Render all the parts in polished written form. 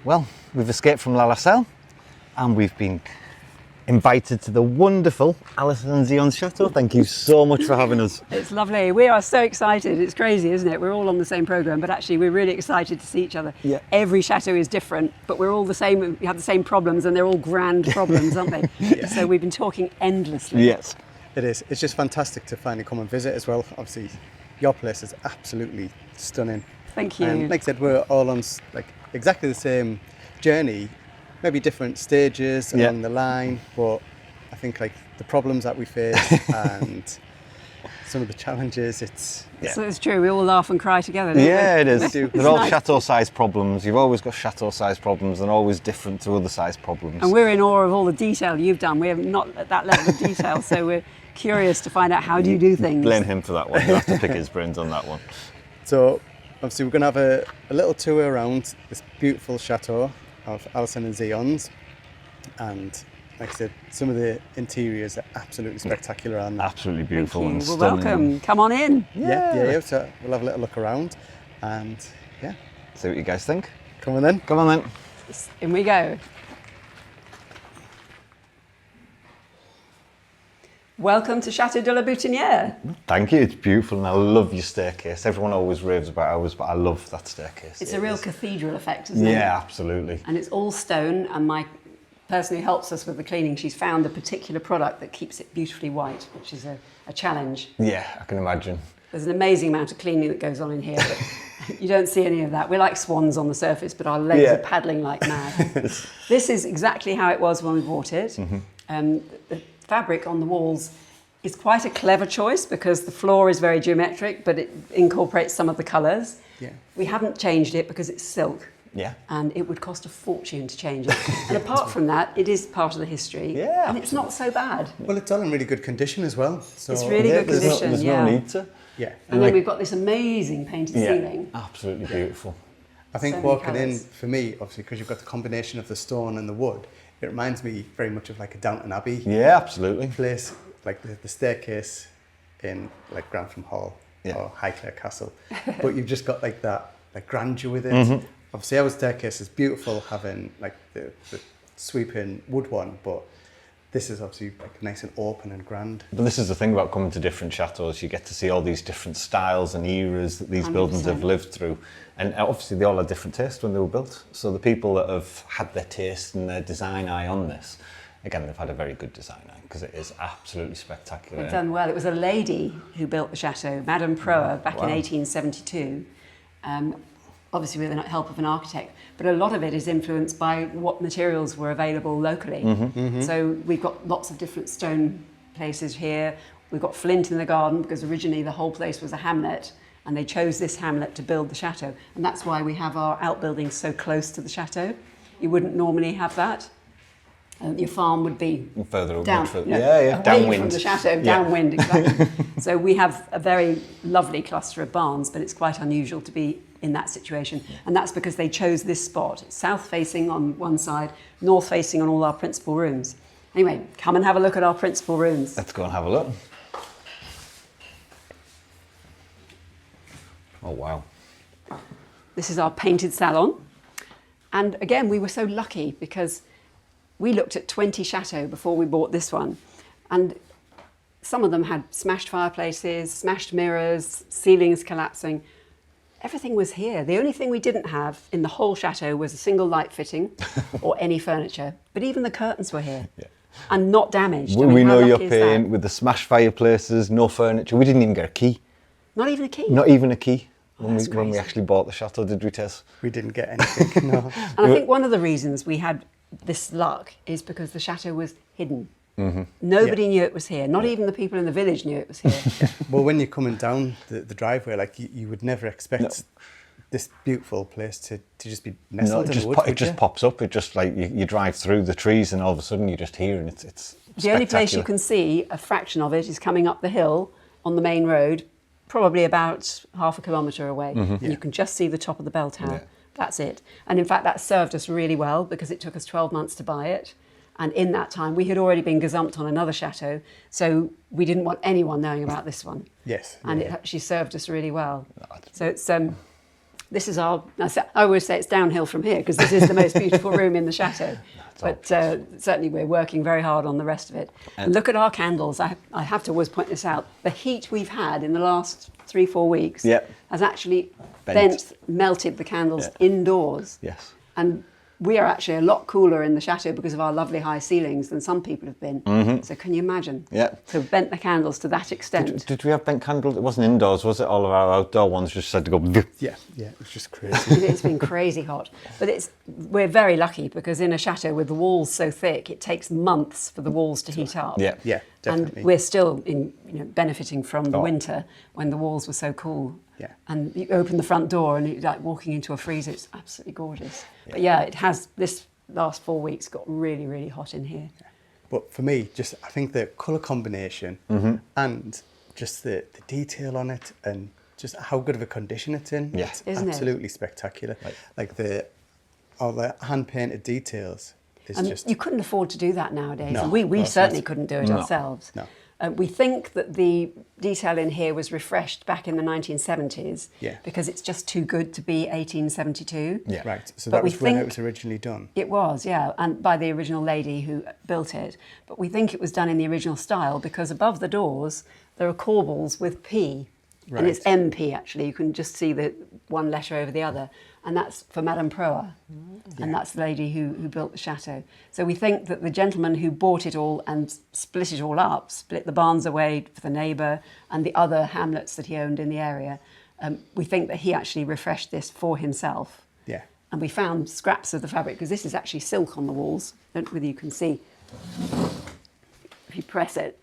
Well, we've escaped from Lalacelle and we've been invited to the wonderful Alison and Zion's Chateau. Thank you so much for having us. It's lovely. We are so excited. It's crazy, isn't it? We're all on the same programme, but actually we're really excited to see each other. Yeah. Every chateau is different, but we're all the same. We have the same problems and they're all grand problems, aren't they? Yeah. So we've been talking endlessly. Yes. It is. It's just fantastic to finally come and visit as well. Obviously, your place is absolutely stunning. Thank you. And like I said, we're all on exactly the same journey, maybe different stages along the line, but I think the problems that we face and some of the challenges, So it's true, we all laugh and cry together, don't we? Yeah, it is. do. They're all nice. chateau-sized problems. You've always got chateau-sized problems and always different to other-sized problems. And we're in awe of all the detail you've done. We're not at that level of detail, so we're curious to find out how do you do things. Blame him for that one. You'll have to pick his brains on that one. So obviously we're going to have a little tour around this beautiful chateau of Alison and Zion's, and like I said, some of the interiors are absolutely spectacular. And Absolutely beautiful Thank you. and Well, stunning. welcome. Come on in. yeah. So we'll have a little look around, and See what you guys think. come on then. Come on then. In we go. Welcome to Château de la Boutonnière. Thank you. It's beautiful and I love your staircase. Everyone always raves about ours, but I love that staircase. It's a real cathedral effect, isn't it? Yeah, absolutely. And it's all stone, and my person who helps us with the cleaning, she's found a particular product that keeps it beautifully white, which is a challenge. Yeah, I can imagine. There's an amazing amount of cleaning that goes on in here, but you don't see any of that. We're like swans on the surface, but our legs are paddling like mad. This is exactly how it was when we bought it. Mm-hmm. The fabric on the walls is quite a clever choice because the floor is very geometric, but it incorporates some of the colours. Yeah. We haven't changed it because it's silk. Yeah. And it would cost a fortune to change it. And apart from that, it is part of the history. Yeah, and it's not so bad. Well, it's all in really good condition as well. So It's really good condition, There's yeah. no need to. yeah. And then we've got this amazing painted ceiling. Absolutely beautiful. I think So many walking in, colours. for me, obviously, because you've got the combination of the stone and the wood, it reminds me very much of like a Downton Abbey Yeah, absolutely. place, like the staircase in like Grantham Hall or Highclere Castle. But you've just got like that grandeur with it. Mm-hmm. Obviously, our staircase is beautiful, having like the sweeping wood one, but this is obviously like nice and open and grand. But this is the thing about coming to different chateaus. You get to see all these different styles and eras that these buildings have 100%. lived through. And obviously they all had different taste when they were built. So the people that have had their taste and their design eye on this, again, they've had a very good design eye because it is absolutely spectacular. They've done well. It was a lady who built the chateau, Madame Proa, back in 1872. Obviously with the help of an architect, but a lot of it is influenced by what materials were available locally. So we've got lots of different stone places here. We've got flint in the garden because originally the whole place was a hamlet and they chose this hamlet to build the chateau. And that's why we have our outbuildings so close to the chateau. You wouldn't normally have that. Your farm would be Further down, much further. away Downwind. from the chateau, downwind, exactly. So we have a very lovely cluster of barns, but it's quite unusual to be in that situation. And that's because they chose this spot. It's south-facing on one side, north-facing on all our principal rooms. Anyway, come and have a look at our principal rooms. Let's go and have a look. Oh, wow. This is our painted salon. And again, we were so lucky because we looked at 20 chateaux before we bought this one. And some of them had smashed fireplaces, smashed mirrors, ceilings collapsing. Everything was here. The only thing we didn't have in the whole chateau was a single light fitting or any furniture. But even the curtains were here and not damaged. I mean, We how know you're lucky is that? paying with the smashed fireplaces, no furniture. We didn't even get a key. Not even a key. Not even a key that's when we crazy. actually bought the chateau, did we, Tess? We didn't get anything, no. And I think one of the reasons we had this luck is because the chateau was hidden. Nobody knew it was here. Not even the people in the village knew it was here. Well, when you're coming down the driveway, like you would never expect this beautiful place to just be No, nestled in the wood. it just pops up. It just like you drive through the trees and all of a sudden you just hear and it's The only place you spectacular. can see a fraction of it is coming up the hill on the main road, probably about half a kilometre away. And you can just see the top of the bell tower. Yeah. That's it. And in fact, that served us really well because it took us 12 months to buy it. And in that time, we had already been gazumped on another chateau, so we didn't want anyone knowing about this one. Yes. And it actually served us really well. that's- So it's this is our, I always say it's downhill from here because this is the most beautiful room in the chateau. But certainly we're working very hard on the rest of it. And look at our candles. I have to always point this out. The heat we've had in the last 3-4 weeks has actually melted the candles indoors. Yes. And we are actually a lot cooler in the chateau because of our lovely high ceilings than some people have been. So can you imagine? Yeah. So bent the candles to that extent. Did we have bent candles? It wasn't indoors, was it? All of our outdoor ones just had to go. Yeah, it was just crazy. It's been crazy hot. But we're very lucky because in a chateau with the walls so thick, it takes months for the walls to heat up. Yeah, definitely. And we're still benefiting from the winter when the walls were so cool. Yeah. And you open the front door and it's like walking into a freezer. It's absolutely gorgeous. But it has, this last 4 weeks got really, really hot in here. Yeah. But for me, I think the colour combination and just the detail on it and just how good of a condition it's in. Yeah. It's Isn't absolutely spectacular. Like all the hand-painted details is just... You couldn't afford to do that nowadays. No, and we certainly not. couldn't do it ourselves. No. We think that the detail in here was refreshed back in the 1970s because it's just too good to be 1872. Yeah. Right, so But that we was when it think was originally done. It was, yeah, and by the original lady who built it. But we think it was done in the original style because above the doors there are corbels with P. Right. And it's MP actually. You can just see the one letter over the other. And that's for Madame Proa. And that's the lady who built the chateau. So we think that the gentleman who bought it all and split it all up, split the barns away for the neighbour and the other hamlets that he owned in the area, we think that he actually refreshed this for himself. Yeah. And we found scraps of the fabric, because this is actually silk on the walls. I don't know whether you can see. If you press it,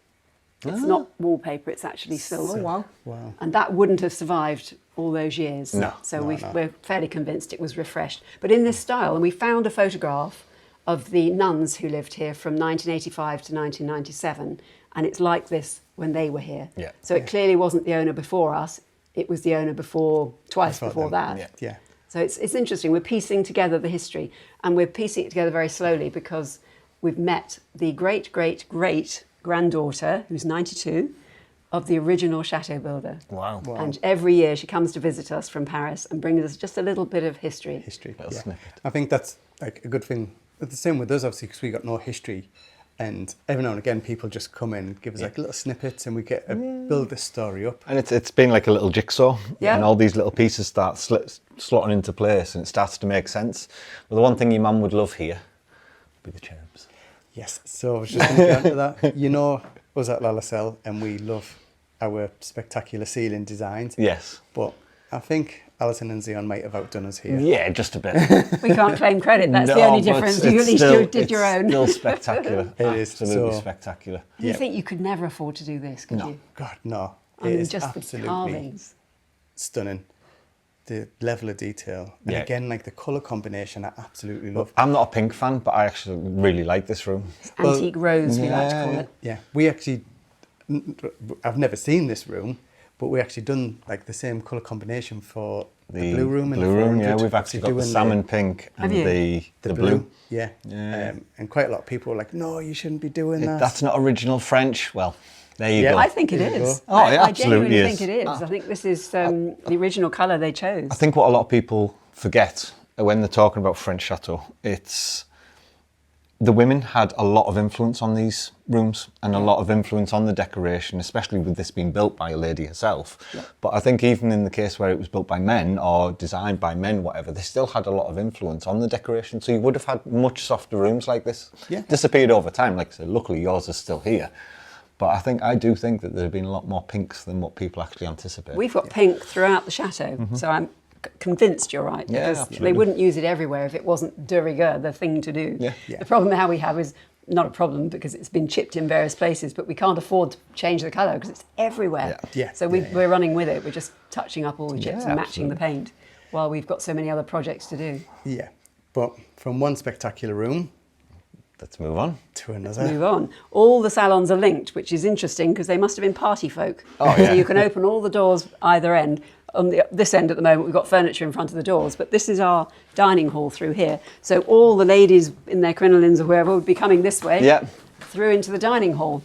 it's not wallpaper, it's actually silk. Oh, wow. Wow. And that wouldn't have survived all those years. No. So No. we're fairly convinced it was refreshed. But in this style, and we found a photograph of the nuns who lived here from 1985 to 1997, and it's like this when they were here. Yeah. So it clearly wasn't the owner before us, it was the owner twice before that. Yeah. So it's interesting. We're piecing together the history, and we're piecing it together very slowly because we've met the great-great-great-granddaughter, who's 92, of the original chateau builder. Wow. And every year she comes to visit us from Paris and brings us just a little bit of history. Yeah. I think that's like a good thing. It's the same with us, obviously, because we got no history. And every now and again, people just come in, give us like little snippets, and we get build this story up. And it's been like a little jigsaw, Yeah. and all these little pieces start slotting into place, and it starts to make sense. But the one thing your mum would love here would be the cherubs. Yes, so I was just going to get onto that. You know, us at Lalacelle, and we love our spectacular ceiling designs. Yes. But I think Alison and Zion might have outdone us here. Yeah, just a bit. We can't claim credit, that's the only difference. You at least did your own. It's still spectacular. It is. Absolutely So- spectacular. And you think you could never afford to do this, could you? God, no. I It mean, is just the absolutely carvings. stunning. The level of detail. And Yeah. again, like the colour combination, I absolutely love. I'm not a pink fan, but I actually really like this room. Antique rose, we like to call it. Yeah, we actually, I've never seen this room, but we actually done like the same colour combination for the blue room. Blue and room, 400. yeah. We've actually got the doing salmon pink and Have you? the blue. Yeah. Yeah. And quite a lot of people were like, no, you shouldn't be doing that. That's not original French. Well, there you Yeah. go. I think it There you is. go. Oh, it I absolutely genuinely is. think it is. I think this is the original colour they chose. I think what a lot of people forget when they're talking about French chateau, it's the women had a lot of influence on these rooms and a lot of influence on the decoration, especially with this being built by a lady herself. Yeah. But I think even in the case where it was built by men or designed by men, whatever, they still had a lot of influence on the decoration. So you would have had much softer rooms like this. Yeah. Disappeared over time. Like I said, luckily yours is still here. But I do think that there have been a lot more pinks than what people actually anticipate. We've got pink throughout the chateau, so I'm convinced you're right, Yeah, because absolutely. they wouldn't use it everywhere if it wasn't de rigueur, the thing to do. Yeah. Yeah. The problem how we have is not a problem because it's been chipped in various places, but we can't afford to change the colour because it's everywhere. Yeah. Yeah. So we're running with it. We're just touching up all the chips Yeah, and matching the absolutely. paint while we've got so many other projects to do. Yeah. But from one spectacular room Let's move on. to another. Move on. All the salons are linked, which is interesting because they must have been party folk. Oh, yeah. So you can open all the doors either end. On this end at the moment, we've got furniture in front of the doors, but this is our dining hall through here. So all the ladies in their crinolines or whoever would be coming this way Yeah. through into the dining hall.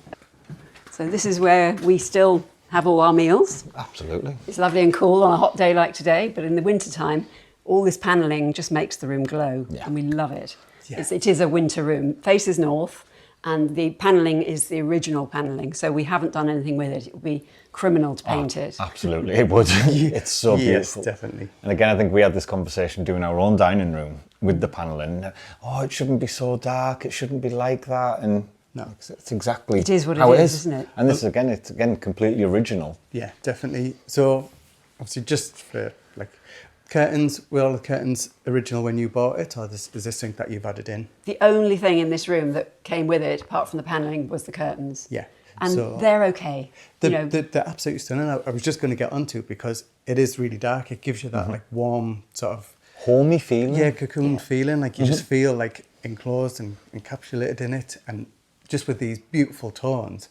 So this is where we still have all our meals. Absolutely. It's lovely and cool on a hot day like today, but in the wintertime, all this panelling just makes the room glow, and we love it. Yeah. It is a winter room, faces north, and the panelling is the original panelling, so we haven't done anything with it. It would be criminal to paint it. Absolutely, it would. It's so beautiful. Yes, definitely. And again, I think we had this conversation doing our own dining room with the panelling. Oh, it shouldn't be so dark. It shouldn't be like that. And no, it's exactly it is what how it it is, is, isn't it? And this it's again completely original. Yeah, definitely. So obviously, just for like curtains, were all the curtains original when you bought it, or is this something that you've added in? The only thing in this room that came with it, apart from the panelling, was the curtains. Yeah. And So they're okay. they're absolutely stunning. I was just going to get onto it because it is really dark. It gives you that like warm sort of Homey feeling. yeah, cocoon feeling. Like you just feel like enclosed and encapsulated in it, and just with these beautiful tones.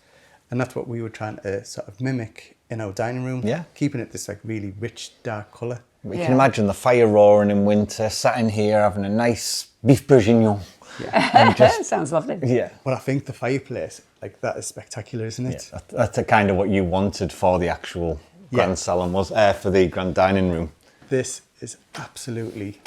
And that's what we were trying to sort of mimic in our dining room. Yeah. Keeping it this like really rich, dark colour. You can imagine the fire roaring in winter, sat in here having a nice beef bourguignon. Yeah. Sounds lovely. Yeah. But I think the fireplace, like that is spectacular, isn't it? Yeah, that's kind of what you wanted for the actual grand salon, was for the grand dining room. This is absolutely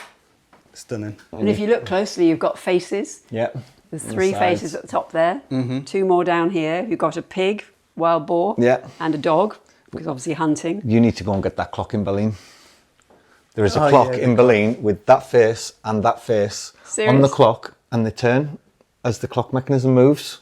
stunning. And if you look closely, you've got faces. Yeah. There's On the 3 sides. faces at the top there, 2 more down here. You've got a pig, wild boar, Yeah. and a dog, because obviously hunting. You need to go and get that clock in Berlin. There is a Oh, clock yeah, in Berlin with that face and that face on Serious? the clock, and they turn as the clock mechanism moves.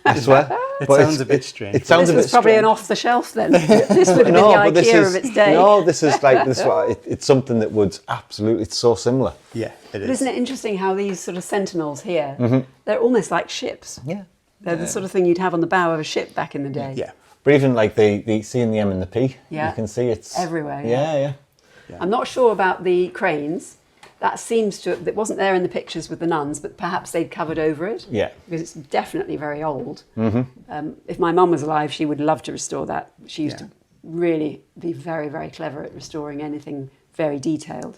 I swear. It But sounds a bit strange. It sounds This a was bit probably strange. an off the shelf then. This would have been the but this IKEA is, of its day. No, this is like this. It's something that would absolutely. It's so similar. Yeah, it But is. isn't it interesting how these sort of sentinels here, they're almost like ships. Yeah. They're the sort of thing you'd have on the bow of a ship back in the day. Yeah. But even like the C and the M and the P, Yeah. you can see it's Everywhere, Yeah. I'm not sure about the cranes. That seems to, it wasn't there in the pictures with the nuns, but perhaps they'd covered over it. Yeah. Because it's definitely very old. If my mum was alive, she would love to restore that. She used to really be very, very clever at restoring anything very detailed.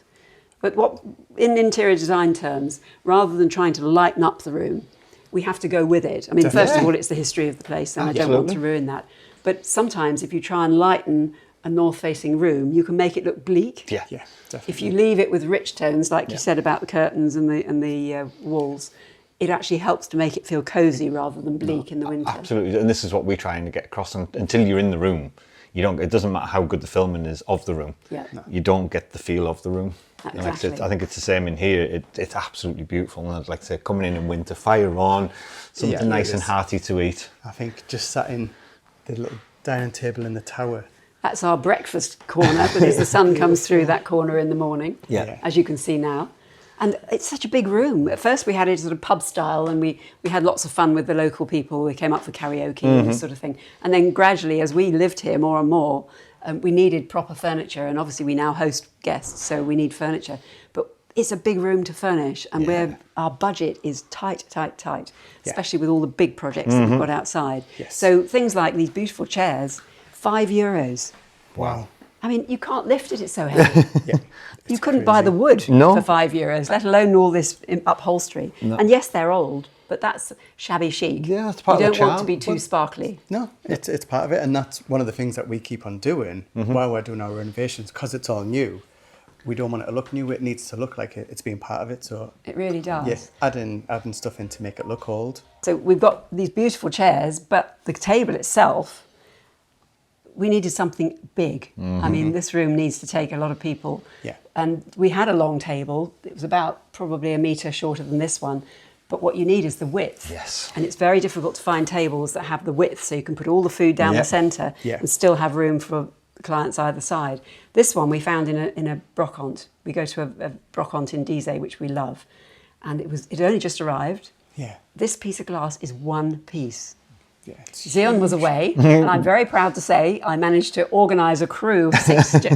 But what, in interior design terms, rather than trying to lighten up the room, we have to go with it. I mean, first of all, it's the history of the place, and I don't want to ruin that. But sometimes if you try and lighten a north-facing room, you can make it look bleak. Yeah. Yeah, definitely. If you leave it with rich tones, like you said about the curtains and the walls, it actually helps to make it feel cosy rather than bleak in the winter. Absolutely, and this is what we're trying to get across. until you're in the room, you don't. It doesn't matter how good the filming is of the room. Yeah. You don't get the feel of the room. And like I said, Exactly. I think it's the same in here. It's absolutely beautiful. And I'd like to say, coming in winter, fire on, something Yeah, nice it and is. hearty to eat. I think just sat in the little dining table in the tower. That's our breakfast corner because the sun comes through that corner in the morning, Yeah. as you can see now. And it's such a big room. At first we had it sort of pub style and we had lots of fun with the local people. We came up for karaoke and this sort of thing. And then gradually, as we lived here more and more, we needed proper furniture. And obviously we now host guests, so we need furniture. But it's a big room to furnish and our budget is tight, especially with all the big projects that we've got outside. Yes. So things like these beautiful chairs, €5. Wow. I mean, you can't lift it, it's so heavy. Yeah. You It's couldn't buy the crazy. wood No. for €5, let alone all this upholstery. And yes, they're old, but that's shabby chic. Yeah, that's part you of the don't want to charm. be too sparkly. No, it's part of it, and that's one of the things that we keep on doing while we're doing our renovations, because it's all new. We don't want it to look new, it needs to look like it's been part of it. So It really does. yes, adding stuff in to make it look old. So we've got these beautiful chairs, but the table itself, we needed something big. I mean, this room needs to take a lot of people. Yeah. And we had a long table. It was about probably a metre shorter than this one. But what you need is the width. Yes. And it's very difficult to find tables that have the width, so you can put all the food down the centre Yeah. and still have room for the clients either side. This one we found in a brocante. We go to a brocante in Dizet, which we love. And it only just arrived. Yeah. This piece of glass is one piece. Yeah. It's Zion was away, and I'm very proud to say I managed to organise a crew of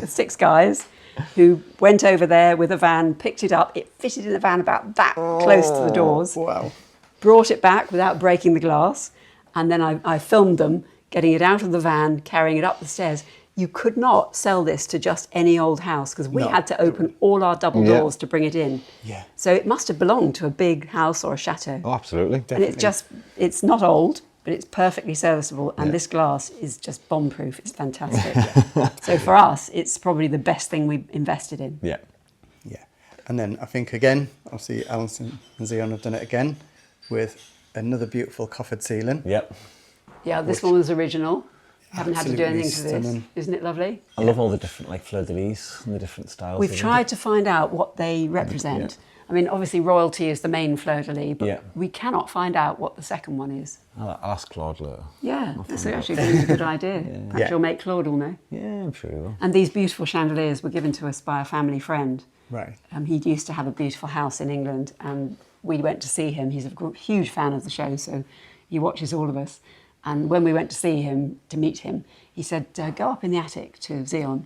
six guys who went over there with a van, picked it up. It fitted in the van about that close to the doors, wow. brought it back without breaking the glass, and then I filmed them getting it out of the van, carrying it up the stairs. You could not sell this to just any old house because we No. had to open all our double doors to bring it in. Yeah. So it must have belonged to a big house or a chateau. Oh, absolutely. And it's not old. but it's perfectly serviceable, and Yeah. this glass is just bomb-proof. It's fantastic. So for us, it's probably the best thing we've invested in. Yeah. Yeah. And then I think again, obviously Alison and Zion have done it again with another beautiful coffered ceiling. Yep. Yeah, this one was original. Haven't had to do Absolutely anything to this. stunning. Isn't it lovely? I love all the different like fleur-de-lis and the different styles. We've of tried to find out what they represent. Yeah. I mean, obviously royalty is the main fleur-de-lis, but Yeah. we cannot find out what the second one is. I'll ask Claude later. Yeah, that's actually a good idea. Perhaps Yeah. you'll make Claude will know. Yeah, I'm sure he will. And these beautiful chandeliers were given to us by a family friend. Right. He used to have a beautiful house in England, and we went to see him. He's a huge fan of the show, so he watches all of us. And when we went to see him, to meet him, he said, go up in the attic to Zion.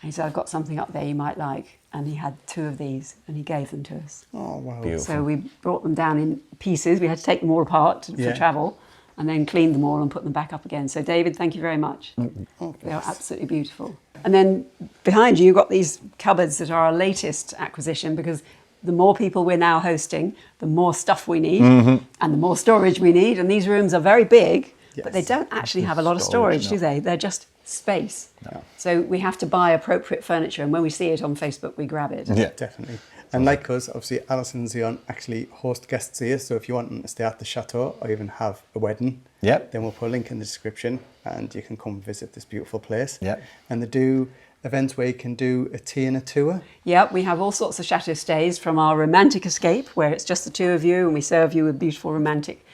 And he said, I've got something up there you might like. And he had 2 of these, and he gave them to us. Oh, wow. Beautiful. So we brought them down in pieces. We had to take them all apart for Yeah. travel, and then cleaned them all and put them back up again. So David, thank you very much. Oh, They are absolutely beautiful. And then behind you, you've got these cupboards that are our latest acquisition, because the more people we're now hosting, the more stuff we need and the more storage we need. And these rooms are very big, but they Yes. don't actually have a lot of Storage, storage, do no. they? They're just space. No. So we have to buy appropriate furniture, and when we see it on Facebook, we grab it. Yeah. Definitely. And like us, obviously, Alison and Zion actually host guests here. So if you want them to stay at the Chateau or even have a wedding, Yep. then we'll put a link in the description and you can come visit this beautiful place. Yep. And they do events where you can do a tea and a tour. Yeah, we have all sorts of chateau stays, from our romantic escape, where it's just the 2 of you and we serve you with beautiful romantic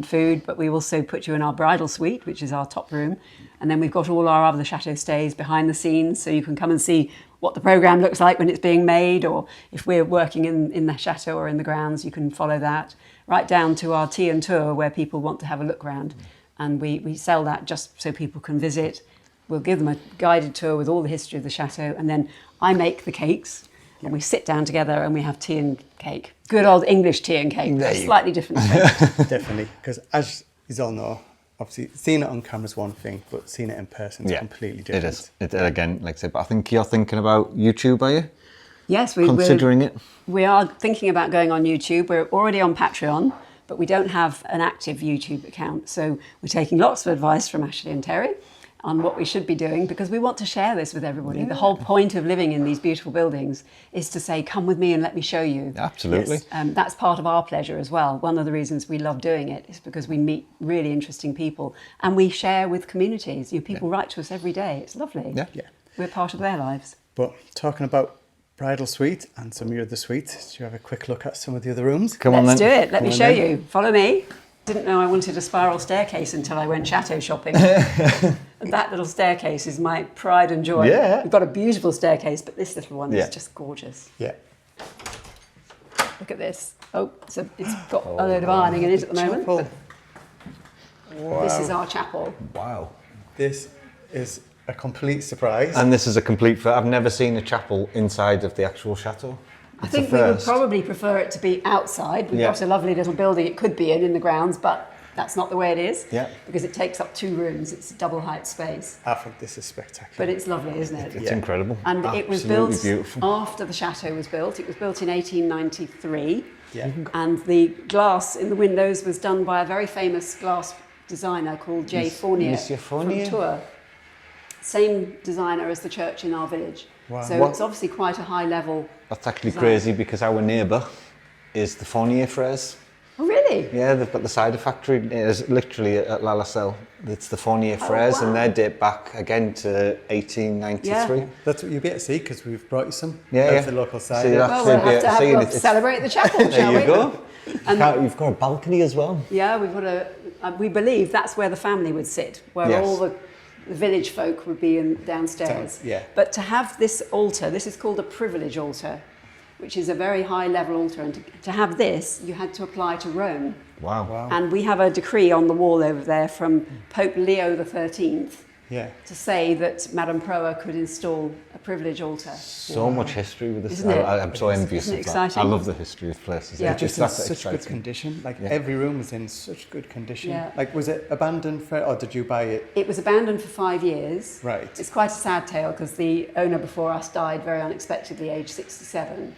food, but we also put you in our bridal suite, which is our top room. And then we've got all our other chateau stays behind the scenes, so you can come and see what the programme looks like when it's being made, or if we're working in the chateau or in the grounds, you can follow that, right down to our tea and tour, where people want to have a look round. And we sell that just so people can visit. We'll give them a guided tour with all the history of the chateau, and then I make the cakes, and we sit down together and we have tea and cake. Good old English tea and cake, There you slightly different taste. Definitely. Because as you all know, obviously seeing it on camera is one thing, but seeing it in person is completely different. It is. It, again, like I said, but I think you're thinking about YouTube, are you? Yes, Considering it? We are thinking about going on YouTube. We're already on Patreon, but we don't have an active YouTube account. So we're taking lots of advice from Ashley and Terry on what we should be doing, because we want to share this with everybody. The whole point of living in these beautiful buildings is to say, come with me and let me show you. Absolutely. Yes. That's part of our pleasure as well. One of the reasons we love doing it is because we meet really interesting people and we share with communities. People write to us every day. It's lovely. Yeah. Yeah. We're part of their lives. But talking about bridal suite and some of your other suites, do you have a quick look at some of the other rooms? Come on then. Let's do it. Let me on show then. you. Follow me. Didn't know I wanted a spiral staircase until I went chateau shopping. And that little staircase is my pride and joy. Yeah. We've got a beautiful staircase, but this little one Yeah. is just gorgeous. Yeah. Look at this. Oh, so it's got a load of ironing in it at the moment. Chapel. But this is our chapel. Wow. This is a complete surprise. And this is a complete. I've never seen a chapel inside of the actual chateau. I It's a think we would first. probably prefer it to be outside. We've Yeah. got a lovely little building it could be in the grounds, but that's not the way it is. Yeah. Because it takes up 2 rooms. It's a double height space. I think this is spectacular. But it's lovely, isn't it? It's Yeah. incredible. And it was Absolutely built beautiful. after the chateau was built. It was built in 1893. Yeah. And the glass in the windows was done by a very famous glass designer called J. Fournier Monsieur Fournier? from Tours. Same designer as the church in our village. Wow. So What- it's obviously quite a high level. That's actually design. crazy because our neighbour is the Fournier Fraise. Oh, really? Yeah, they've got the cider factory. It is literally at Lalacelle. It's the Fournier Fraise, and wow. they date back again to 1893. Yeah. That's what you'll be able to see because we've brought you some Yeah, of yeah. the local So cider. you'll Well, actually we'll be have to able to see it. celebrate the chapel, shall There we? you go. And You've got a balcony as well. yeah, we've got we believe that's where the family would sit, where Yes. all the village folk would be downstairs. Yeah. But to have this altar, this is called a privilege altar, which is a very high level altar. And to have this, you had to apply to Rome. Wow. Wow. And we have a decree on the wall over there from Pope Leo XIII Yeah. to say that Madame Proa could install a privilege altar. So much history with this. Isn't it? I'm so envious Isn't it of that. I exciting? love the history of places. Yeah. It's Just just in that's such good exciting. condition. Like Yeah. every room was in such good condition. Yeah. Like was it abandoned for, or did you buy it? It was abandoned for 5 years. Right. It's quite a sad tale because the owner before us died very unexpectedly, aged 67.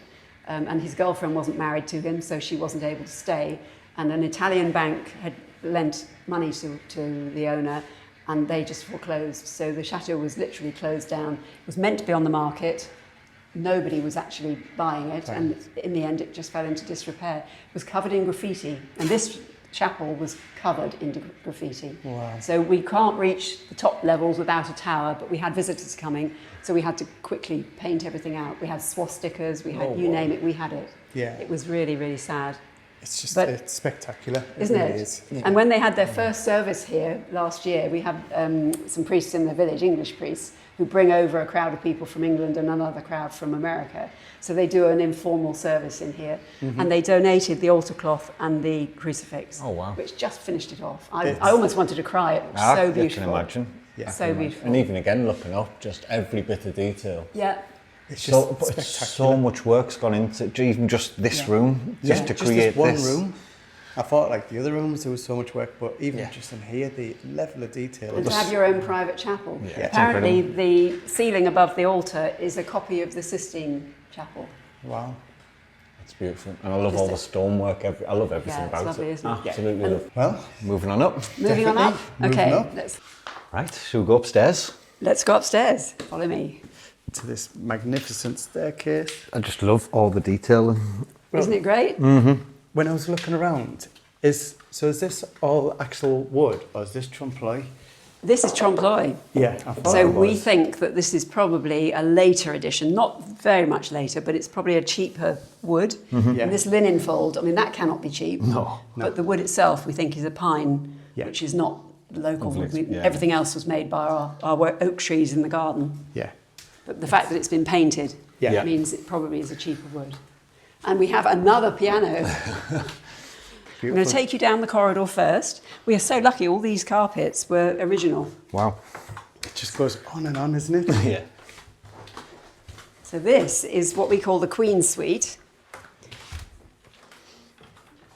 And his girlfriend wasn't married to him, so she wasn't able to stay. And an Italian bank had lent money to the owner, and they just foreclosed. So the chateau was literally closed down. It was meant to be on the market. Nobody was actually buying it, and in the end it just fell into disrepair. It was covered in graffiti, and this chapel was covered in graffiti. Wow. So we can't reach the top levels without a tower, but we had visitors coming, so we had to quickly paint everything out. We had swastikas, we had, you name it, we had it. Yeah. It was really, really sad. It's just, But- it's spectacular. Isn't really it? is. Yeah. And when they had their first service here last year, we had some priests in the village, English priests, who bring over a crowd of people from England and another crowd from America. So they do an informal service in here. And they donated the altar cloth and the crucifix, Oh, wow. which just finished it off. I It's- almost wanted to cry. It was so beautiful. I can imagine. Yeah. So beautiful. And even again, looking up, just every bit of detail. Yeah. It's So, just but it's spectacular. so much work's gone into even just this room, just to Just create this one this. room. I thought like the other rooms there was so much work, but even Yeah. just in here, the level of detail. And to have your own private chapel. Yeah, it's Apparently, the ceiling above the altar is a copy of the Sistine Chapel. Wow. It's beautiful. And I love all the stonework. I love everything Yeah, it's about lovely, it. isn't it? Yeah. Absolutely And- love. Well, Moving on up. Moving on up. Moving Okay, up. Right, shall we go upstairs? let's go upstairs. Follow me. to this magnificent staircase. I just love all the detail. Isn't it great? When I was looking around, is this all actual wood or is this trompe-l'oeil? This is trompe-l'oeil. Yeah, I thought So it we was. think that this is probably a later edition, not very much later, but it's probably a cheaper wood. Yeah. And this linen fold, I mean, that cannot be cheap. No. But the wood itself, we think, is a pine, Yeah. which is not local. Lovely, yeah. Everything else was made by our oak trees in the garden. Yeah. But the fact that it's been painted Yeah. Yeah. means it probably is a cheaper wood. And we have another piano. I'm going to take you down the corridor first. We are so lucky, all these carpets were original. Wow. It just goes on and on, isn't it? Yeah. So this is what we call the Queen's Suite.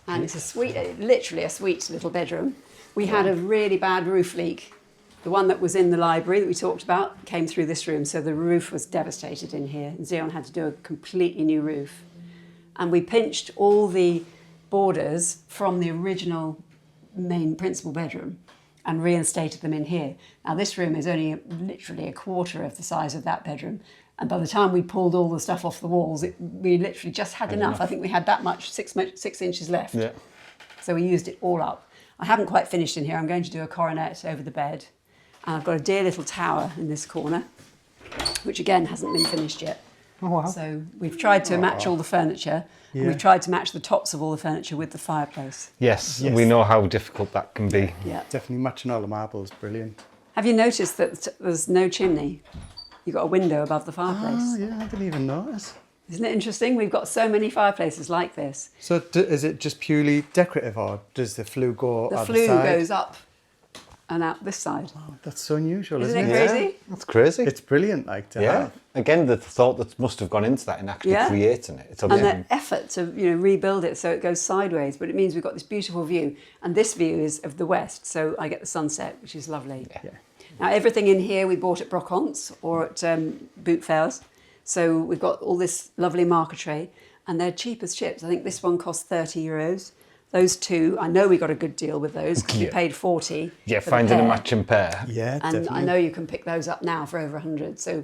And it's a suite, literally a sweet little bedroom. We had a really bad roof leak. The one that was in the library that we talked about came through this room, so the roof was devastated in here. And Zion had to do a completely new roof. And we pinched all the borders from the original main principal bedroom and reinstated them in here. Now this room is only literally a quarter of the size of that bedroom. And by the time we pulled all the stuff off the walls, we literally just had enough. I think we had that much, 6 inches left. Yeah. So we used it all up. I haven't quite finished in here. I'm going to do a coronet over the bed. And I've got a dear little tower in this corner, which again hasn't been finished yet. Oh, wow. So we've tried to match all the furniture, and Yeah. we've tried to match the tops of all the furniture with the fireplace. Yes, Yes. we know how difficult that can be. Yeah. Definitely matching all the marbles, brilliant. Have you noticed that there's no chimney? You've got a window above the fireplace. Oh yeah, I didn't even notice. Isn't it interesting? We've got so many fireplaces like this. So is it just purely decorative or does the flue go The either flue side? goes up and out this side. Oh, that's so unusual, Isn't isn't, it it? crazy? That's crazy. It's brilliant, like to yeah. have. Again, the thought that must have gone into that in actually Yeah. creating it. It's And amazing. the effort to rebuild it so it goes sideways, but it means we've got this beautiful view. And this view is of the west, so I get the sunset, which is lovely. Yeah. Now everything in here we bought at Brockhants or at boot fairs. So we've got all this lovely marker tray, and they're cheap as chips. I think this one cost €30. Those two, I know we got a good deal with those because we Yeah. paid 40. Yeah, for the finding a pair. matching pair. Yeah, And definitely. I know you can pick those up now for over 100. So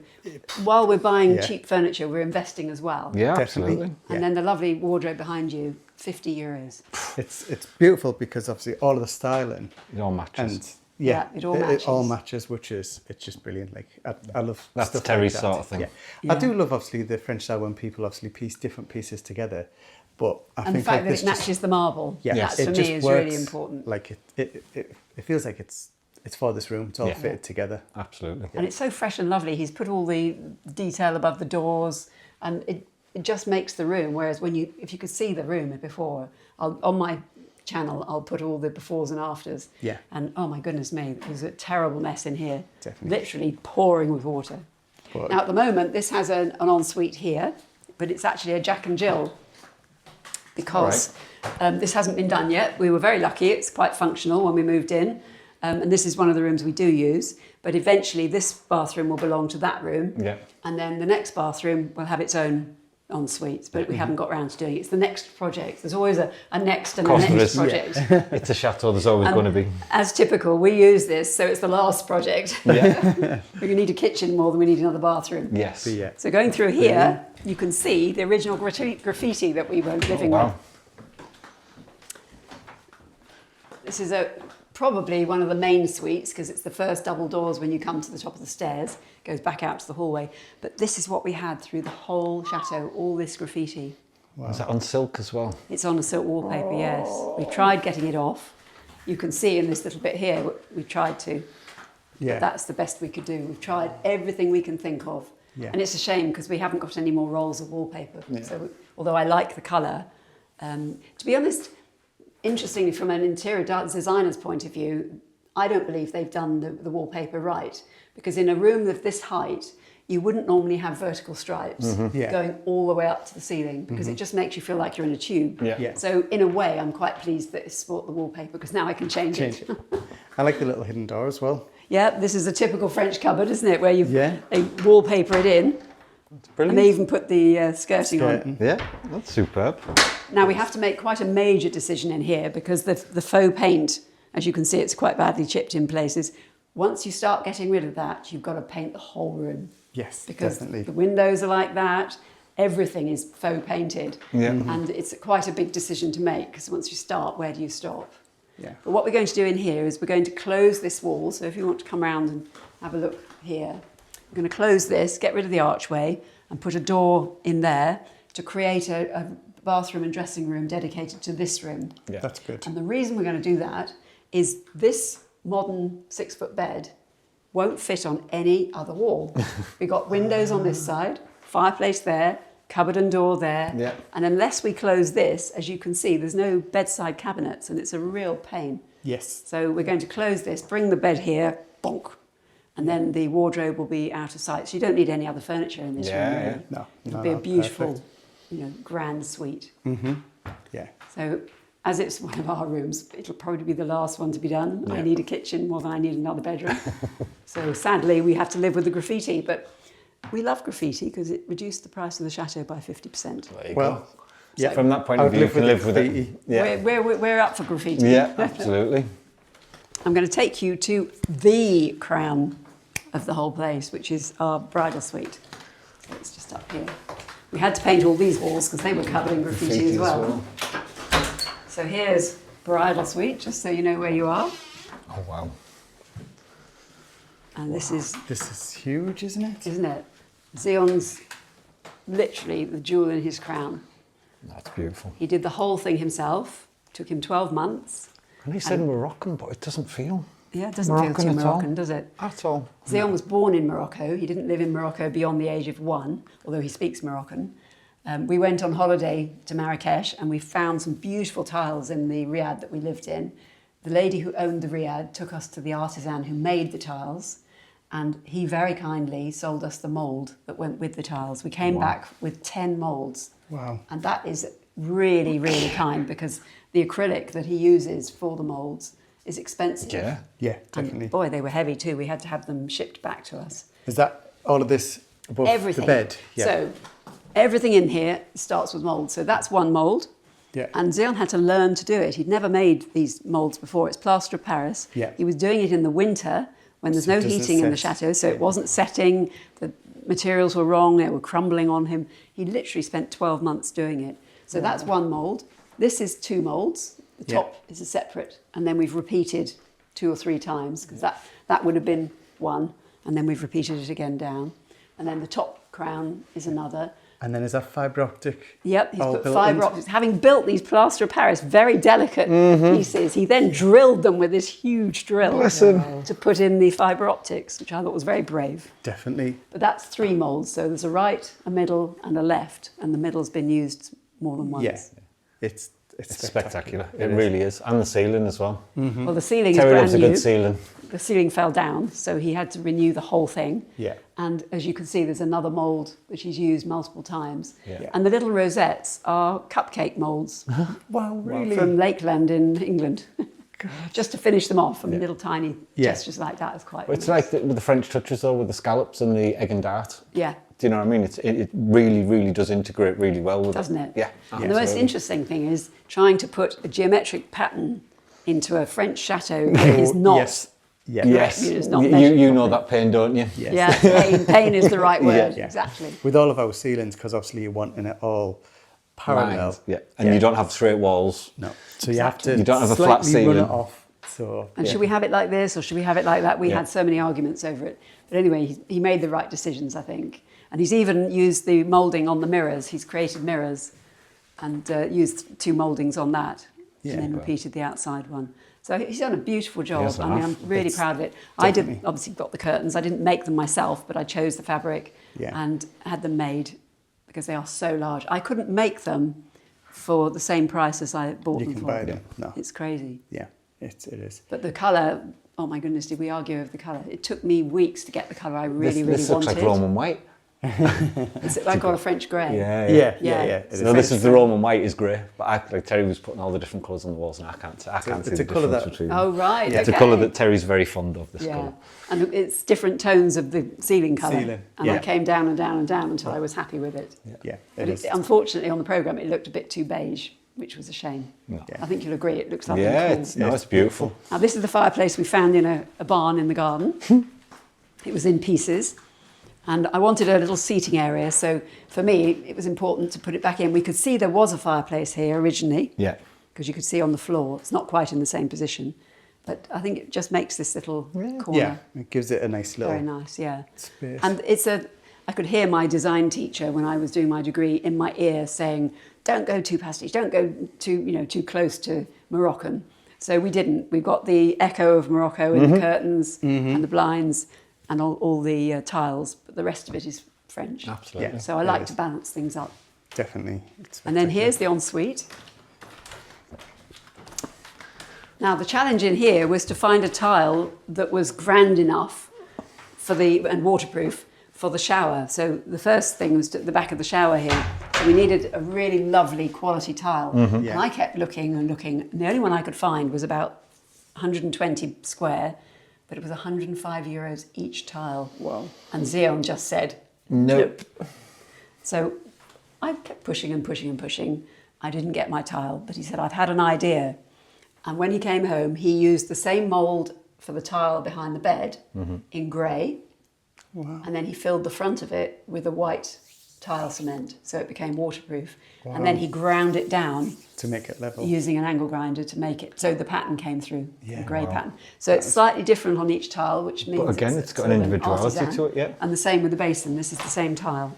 while we're buying Yeah. cheap furniture, we're investing as well. Yeah, Definitely. absolutely. And Yeah. then the lovely wardrobe behind you, €50. It's beautiful because obviously all of the styling It all matches. and yeah, Yeah, it all it all matches. matches, which is it's just brilliant. Like I love That's stuff Terry's like that. sort of thing. Yeah. Yeah. I do love obviously the French style when people obviously piece different pieces together, but I And the think fact like that this it matches the marble, yeah, Yes. that's it for just me is works, really important. Like it feels like it's for this room. It's all Yeah. fitted together. Absolutely. And it's so fresh and lovely. He's put all the detail above the doors, and it just makes the room. Whereas if you could see the room before, on my channel, I'll put all the befores and afters. Yeah. And oh my goodness me, it was a terrible mess in here. Definitely. Literally pouring with water. But- Now at the moment, this has an ensuite here, but it's actually a Jack and Jill because this hasn't been done yet. We were very lucky. It's quite functional when we moved in. And this is one of the rooms we do use. But eventually this bathroom will belong to that room. Yeah. And then the next bathroom will have its own en suites, but we haven't got around to doing it. It's the next project. There's always a next and Of a course there next is. project. It's a chateau, there's always going to be. As typical, we use this, so it's the last project. Yeah. We need a kitchen more than we need another bathroom. Yes. But yeah. So going through here, you can see the original graffiti that we were living Wow. with. This is probably one of the main suites because it's the first double doors when you come to the top of the stairs. It goes back out to the hallway. But this is what we had through the whole chateau, all this graffiti. Is that on silk as well? It's on a silk wallpaper, yes. We tried getting it off. You can see in this little bit here, we tried to. Yeah. But that's the best we could do. We've tried everything we can think of. Yeah. And it's a shame because we haven't got any more rolls of wallpaper. So, although I like the colour, to be honest, interestingly, from an interior designer's point of view, I don't believe they've done the wallpaper right. Because in a room of this height, you wouldn't normally have vertical stripes Yeah. going all the way up to the ceiling because it just makes you feel like you're in a tube. Yeah. Yeah. So in a way, I'm quite pleased that it's brought the wallpaper because now I can change it. I like the little hidden door as well. Yeah, this is a typical French cupboard, isn't it? Where they wallpaper it in. It's And brilliant. they even put the skirting on. Yeah, that's superb. Now we have to make quite a major decision in here because the faux paint, as you can see, it's quite badly chipped in places. Once you start getting rid of that, you've got to paint the whole room. Yes, Because definitely. the windows are like that, everything is faux painted. Yeah. And it's quite a big decision to make because once you start, where do you stop? Yeah. But what we're going to do in here is we're going to close this wall. So if you want to come around and have a look here, we're going to close this, get rid of the archway and put a door in there to create a bathroom and dressing room dedicated to this room. Yeah. That's good. And the reason we're going to do that is this modern 6-foot bed won't fit on any other wall. We've got windows on this side, fireplace there, cupboard and door there. Yeah. And unless we close this, as you can see, there's no bedside cabinets and it's a real pain. Yes. So we're going to close this, bring the bed here, bonk, and then the wardrobe will be out of sight. So you don't need any other furniture in this room, Yeah, really. No. It'll be a beautiful, perfect. grand suite. Yeah. So as it's one of our rooms, it'll probably be the last one to be done. I Yeah. need a kitchen more than I need another bedroom. So sadly, we have to live with the graffiti, but we love graffiti because it reduced the price of the chateau by 50%. There you Well, go. yeah. From that point I of would view, you live can with live with it. graffiti. Yeah. We're up for graffiti. Yeah, absolutely. I'm going to take you to the crown of the whole place, which is our bridal suite. So it's just up here. We had to paint all these walls because they were covered in graffiti as well. So here's bridal suite, just so you know where you are. Oh, wow. And this is, This is huge, isn't it? isn't it? Zion's literally the jewel in his crown. That's beautiful. He did the whole thing himself. Took him 12 months. And he said Moroccan, but it doesn't feel Yeah, it doesn't Moroccan feel too at all. Moroccan, does it? At all. Zion was born in Morocco. He didn't live in Morocco beyond the age of 1, although he speaks Moroccan. We went on holiday to Marrakesh and we found some beautiful tiles in the riad that we lived in. The lady who owned the riad took us to the artisan who made the tiles, and he very kindly sold us the mould that went with the tiles. We came back with 10 moulds. Wow. And that is really, really kind because the acrylic that he uses for the moulds is expensive. Yeah. Yeah, definitely. And boy, they were heavy too. We had to have them shipped back to us. Is that all of this above Everything. the bed? Yeah. So everything in here starts with mould. So that's one mould. Yeah. And Zion had to learn to do it. He'd never made these moulds before. It's plaster of Paris. Yeah. He was doing it in the winter when there's So it no doesn't heating in the set. chateau, so it wasn't setting. The materials were wrong. They were crumbling on him. He literally spent 12 months doing it. So that's one mould. This is 2 moulds. The Yeah. top is a separate, and then we've repeated 2 or 3 times because that would have been 1, and then we've repeated it again down. And then the top crown is another. And then is that fibre optic? Yep, he's all put built fibre into- optics. Having built these plaster of Paris, very delicate pieces, he then drilled them with this huge drill Bless him. to put in the fibre optics, which I thought was very brave. Definitely. But that's 3 moulds, so there's a right, a middle, and a left, and the middle's been used more than once. Yeah. It's It's spectacular. It really is. And the ceiling as well. Well, the ceiling Terry is loves brand a new. good ceiling. The ceiling fell down, so he had to renew the whole thing. Yeah. And as you can see, there's another mould which he's used multiple times. Yeah. And the little rosettes are cupcake moulds Wow, really? from Lakeland in England. Just to finish them off, and little tiny Yeah. gestures like that is quite. But it's like with the French touches though, with the scallops and the egg and dart. Yeah. Do you know what I mean? It really, really does integrate really well with Doesn't it? Yeah. And the most interesting thing is trying to put a geometric pattern into a French chateau that is not. Yes. Yeah. Yes, It's not you measured know properly. that pain, don't you? Yes. Yeah, pain is the right word. Yeah. Exactly. With all of our ceilings, because obviously you're wanting it all parallel. Lines, yeah. And you don't have straight walls. No. So you have to You don't have a flat slightly run ceiling. it off. So, And yeah. should we have it like this or should we have it like that? We Yeah. had so many arguments over it. But anyway, he made the right decisions, I think. And he's even used the moulding on the mirrors. He's created mirrors and used 2 mouldings on that. Yeah. And then repeated the outside one. So he's done a beautiful job. Yes, I mean, I'm really It's proud of it. I did definitely- obviously got the curtains. I didn't make them myself, but I chose the fabric Yeah. and had them made because they are so large. I couldn't make them for the same price as I bought You them can for. buy them. No. It's crazy. Yeah, it is. But the colour, oh my goodness, did we argue over the colour? It took me weeks to get the colour I really, This really looks wanted. like Roman white. I got a French grey. Yeah. Yeah. It is. No, this is the Roman white is grey, but like Terry was putting all the different colours on the walls, and I can't see it's the a colour difference that- between them. Oh, right. It's a okay. colour that Terry's very fond of. This Yeah. colour. And it's different tones of the ceiling colour. Ceiling, And yeah. I came down and down and down until I was happy with it. Yeah, But it is. unfortunately, on the programme, it looked a bit too beige, which was a shame. No. I think you'll agree, it looks lovely Yeah, and cool. it's beautiful. Now, this is the fireplace we found in a barn in the garden. It was in pieces. And I wanted a little seating area, so for me, it was important to put it back in. We could see there was a fireplace here originally, Yeah. because you could see on the floor. It's not quite in the same position, but I think it just makes this little corner Yeah, it gives it a nice little very nice, yeah. space. And I could hear my design teacher when I was doing my degree in my ear saying, don't go too pastiche, don't go too close to Moroccan. So we didn't. We got the echo of Morocco in the curtains and the blinds and all the tiles, but the rest of it is French. Absolutely. Yeah. So I it like is. to balance things up. Definitely. It's And then here's the ensuite. Now the challenge in here was to find a tile that was grand enough and waterproof for the shower. So the first thing was at the back of the shower here. So we needed a really lovely quality tile. Yeah. And I kept looking and looking. And the only one I could find was about 120 square, but it was 105 euros each tile. Wow. And Zion just said, Nope. So I kept pushing and pushing and pushing. I didn't get my tile, but he said, I've had an idea. And when he came home, he used the same mould for the tile behind the bed in grey. Wow. And then he filled the front of it with a white tile cement, so it became waterproof. And then he ground it down To make it level. using an angle grinder to make it, so the pattern came through, Yeah, the grey wow. pattern. So it's slightly different on each tile, which means But again, it's got sort an of individuality artisan. to it, yeah. And the same with the basin, this is the same tile.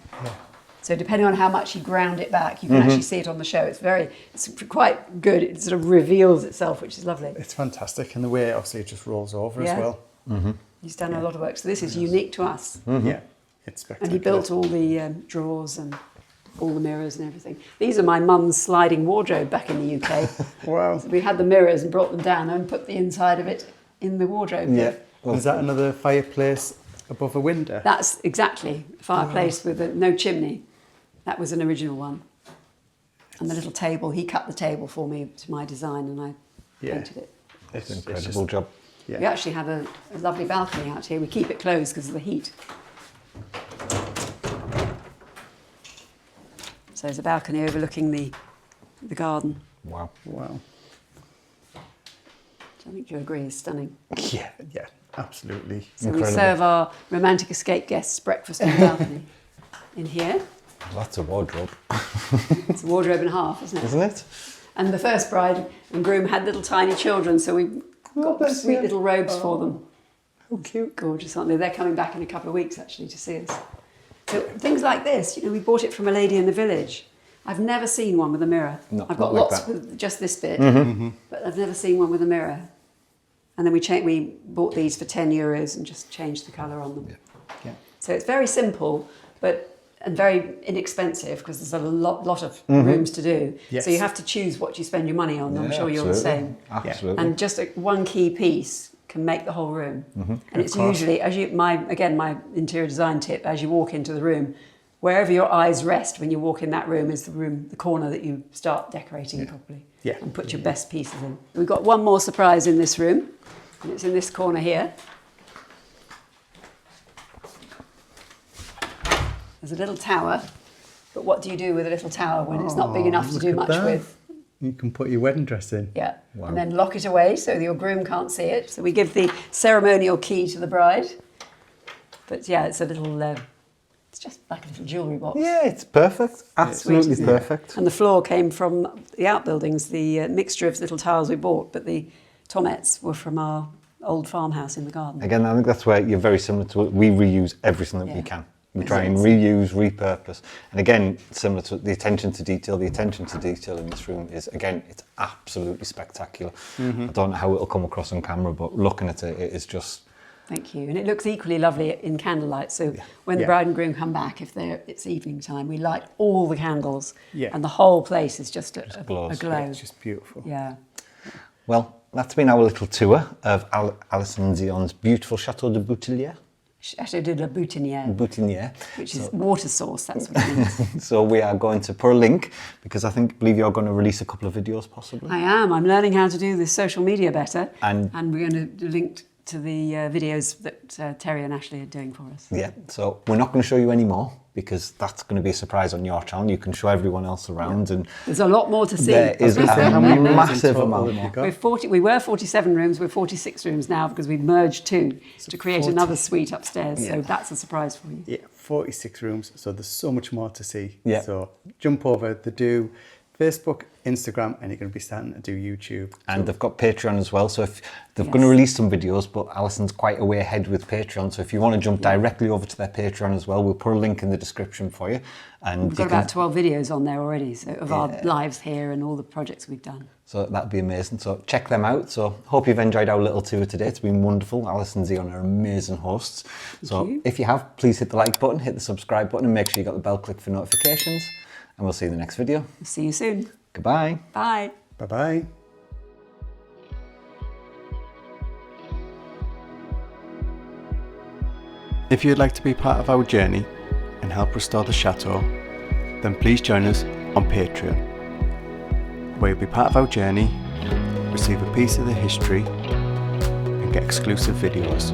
So depending on how much he ground it back, you can actually see it on the show. It's quite good. It sort of reveals itself, which is lovely. It's fantastic. And the way, obviously, it just rolls over Yeah. as well. He's done a lot of work. So this is unique to us. Yeah. It's spectacular. And he built all the drawers and all the mirrors and everything. These are my mum's sliding wardrobe back in the UK. Wow. So we had the mirrors and brought them down and put the inside of it in the wardrobe. Yeah. Well, Is that another fireplace above a window? That's exactly a fireplace with no chimney. That was an original one. And the little table, he cut the table for me to my design and I Yeah. painted it. It's incredible job. Yeah. We actually have a lovely balcony out here. We keep it closed because of the heat. So there's a balcony overlooking the garden, Wow. Wow. which I think you agree is stunning. Yeah. Yeah. Absolutely. So we Incredible. serve our romantic escape guests breakfast on the balcony. In here, That's a wardrobe, it's a wardrobe and a half, isn't it? isn't it? And the first bride and groom had little tiny children, so we got bless sweet you. little robes for them. How cute. Gorgeous, aren't they? They're coming back in a couple of weeks, actually, to see us. So things like this, we bought it from a lady in the village. I've never seen one with a mirror. No, I've got not like lots that. with just this bit, but I've never seen one with a mirror. And then we bought these for 10 euros and just changed the colour on them. Yeah. So it's very simple, and very inexpensive because there's a lot of rooms to do. Yes. So you have to choose what you spend your money on. I'm Yeah, sure you're the absolutely. same. Absolutely. And just one key piece can make the whole room. And it's course. usually, my interior design tip, as you walk into the room, wherever your eyes rest when you walk in that room is the corner that you start decorating properly. Yeah. And put your best pieces in. We've got one more surprise in this room, and it's in this corner here. There's a little tower, but what do you do with a little tower when it's not big enough to look do at much that. with? You can put your wedding dress in. Yeah, and then lock it away so your groom can't see it. So we give the ceremonial key to the bride. But yeah, it's a little, it's just like a little jewellery box. Yeah, it's perfect. Absolutely Sweet. perfect. And the floor came from the outbuildings, the mixture of little tiles we bought, but the tomettes were from our old farmhouse in the garden. Again, I think that's where you're very similar to it. We reuse everything that we Yeah. can. We try and reuse, repurpose. And again, similar to the attention to detail in this room is, again, it's absolutely spectacular. I don't know how it'll come across on camera, but looking at it, it is just... Thank you. And it looks equally lovely in candlelight. So when the bride and groom come back, if it's evening time, we light all the candles and the whole place is just a glow. It's just beautiful. Yeah. Well, that's been our little tour of Alison Zion's beautiful Chateau de Boutillier. Chateau de Lalacelle, Boutillier. which is water source, that's what it means. So we are going to put a link, because I believe you're going to release a couple of videos possibly. I am. I'm learning how to do this social media better. And we're going to link to the videos that Terry and Ashley are doing for us. yeah, so we're not going to show you any more, because that's going to be a surprise on your channel. You can show everyone else around, and There's a lot more to see. there is a How many rooms in massive total amount have you more. got? We were 47 rooms, we're 46 rooms now because we've merged two to create another suite upstairs. So that's a surprise for you. Yeah, 46 rooms, so there's so much more to see. Yeah. So jump over the do Facebook, Instagram, and you're going to be starting to do YouTube. And they've got Patreon as well, so if they're going to release some videos, but Alison's quite a way ahead with Patreon, so if you want to jump directly over to their Patreon as well, we'll put a link in the description for you. And We've got about 12 videos on there already, so of our lives here and all the projects we've done. So that'd be amazing. So check them out. So hope you've enjoyed our little tour today. It's been wonderful. Alison and Zion are amazing hosts. So if you have, please hit the like button, hit the subscribe button, and make sure you got the bell clicked for notifications. And we'll see you in the next video. See you soon. Goodbye. Bye. Bye-bye. If you'd like to be part of our journey and help restore the chateau, then please join us on Patreon, where you'll be part of our journey, receive a piece of the history, and get exclusive videos.